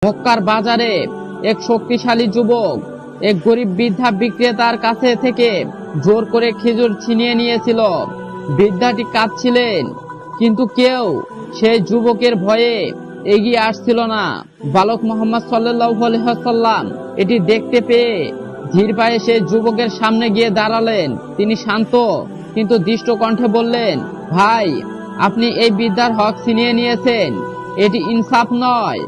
মক্কার বাজারে এক শক্তিশালী যুবক এক গরিব বৃদ্ধা বিক্রেতার কাছে থেকে জোর করে খেজুর ছিনিয়ে নিয়েছিল। বৃদ্ধাটি কাঁদছিলেন, কিন্তু কেউ সেই যুবকের ভয়ে এগিয়ে আসছিল না। বালক মুহাম্মদ সাল্লাল্লাহু আলাইহি ওয়াসাল্লাম এটি দেখতে পেয়ে ধীর পায়ে সেই যুবকের সামনে গিয়ে দাঁড়ালেন। তিনি শান্ত কিন্তু দৃষ্ট কণ্ঠে বললেন, ভাই, আপনি এই বৃদ্ধার হক ছিনিয়ে নিয়েছেন। এটি ইনসাফ নয়।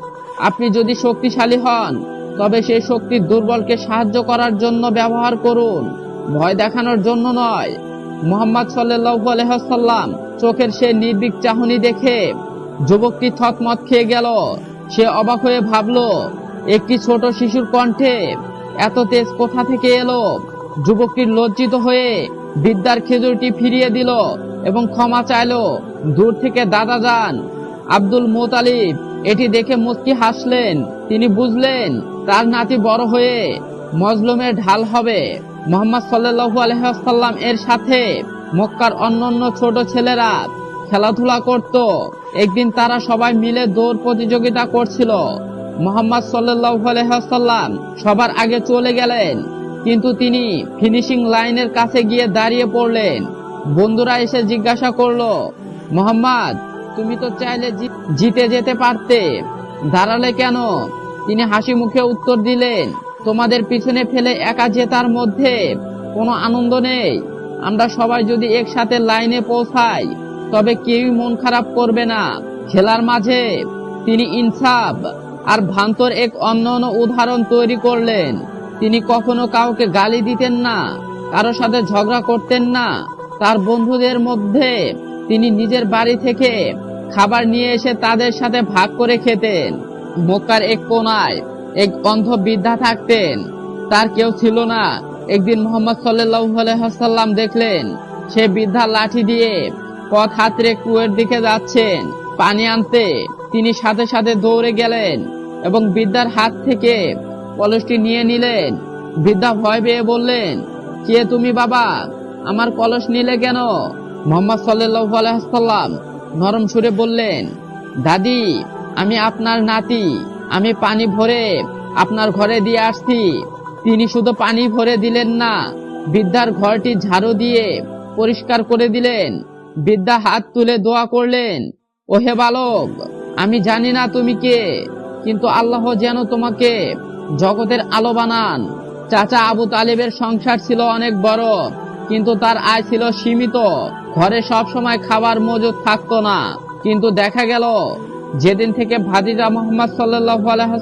আপনি যদি শক্তিশালী হন তবে সেই শক্তি দুর্বলকে সাহায্য করার জন্য ব্যবহার করুন, ভয় দেখানোর জন্য নয়। মুহাম্মদ সাল্লাল্লাহু আলাইহি ওয়াসাল্লাম চোখের সেই নির্ভীক চাহনি দেখে যুবকটি থতমত খেয়ে গেল। সে অবাক হয়ে ভাবল, একটি ছোট শিশুর কণ্ঠে এত তেজ কোথা থেকে এলো। যুবকটি লজ্জিত হয়ে বৃদ্ধার খেজুরটি ফিরিয়ে দিল এবং ক্ষমা চাইল। দূর থেকে দাদা যান আব্দুল মুতালিব এটি দেখে মুচকি হাসলেন। তিনি বুঝলেন তার নাতি বড় হয়ে মজলুমের ঢাল হবে। মুহাম্মদ সাল্লাল্লাহু আলাইহি ওয়াসাল্লাম এর সাথে মক্কার অন্যান্য ছোট ছেলেরা খেলাধুলা করত। একদিন তারা সবাই মিলে দৌড় প্রতিযোগিতা করছিল। মুহাম্মদ সাল্লাল্লাহু আলাইহি ওয়াসাল্লাম সবার আগে চলে গেলেন, কিন্তু তিনি ফিনিশিং লাইনের কাছে গিয়ে দাঁড়িয়ে পড়লেন। বন্ধুরা এসে জিজ্ঞাসা করলো, মুহাম্মদ, তুমি তো চাইলে জিতে যেতে পারতে, দাঁড়ালে কেন? তিনি হাসি মুখে উত্তর দিলেন, তোমাদের পিছনে ফেলে একা জেতার মধ্যে কোনো আনন্দ নেই। আমরা সবাই যদি একসাথে লাইনে পৌঁছাই তবে কেউই মন খারাপ করবে না। খেলার মাঝে তিনি ইনসাফ আর ভ্রান্তর এক অনন্য উদাহরণ তৈরি করলেন। তিনি কখনো কাউকে গালি দিতেন না, কারো সাথে ঝগড়া করতেন না। তার বন্ধুদের মধ্যে তিনি নিজের বাড়ি থেকে খাবার নিয়ে এসে তাদের সাথে ভাগ করে খেতেন। মক্কার এক কোনায় এক অন্ধ বৃদ্ধা থাকতেন, তার কেউ ছিল না। একদিন মুহাম্মদ সাল্লাল্লাহু আলাইহি ওয়াসাল্লাম দেখলেন সে বৃদ্ধা লাঠি দিয়ে পথ হাতড়ে কুয়োর দিকে যাচ্ছেন পানি আনতে। তিনি সাথে সাথে দৌড়ে গেলেন এবং বৃদ্ধার হাত থেকে কলসটি নিয়ে নিলেন। বৃদ্ধা ভয় পেয়ে বললেন, কে তুমি বাবা? আমার কলস নিলে কেন? মুহাম্মদ সাল্লাল্লাহু আলাইহি ওয়াসাল্লাম নরম সুরে বললেন, দাদি, আমি আপনার নাতি। আমি পানি ভরে আপনার ঘরে দিয়ে আসছি। তিনি শুধু পানি ভরে দিলেন না, বৃদ্ধার ঘরটি ঝাড়ু দিয়ে পরিষ্কার করে দিলেন। বৃদ্ধা হাত তুলে দোয়া করলেন, ওহে বালক, আমি জানি না তুমি কে, কিন্তু আল্লাহ যেন তোমাকে জগতের আলো বানান। চাচা আবু তালিবের সংসার ছিল অনেক বড়, কিন্তু তার আয় ছিল সীমিত। ঘরে সব সময় খাবার মজুদ থাকতো না। কিন্তু দেখা গেল যেদিন থেকে ভাতিজা মুহাম্মদ সাল্লাল্লাহু আলাইহি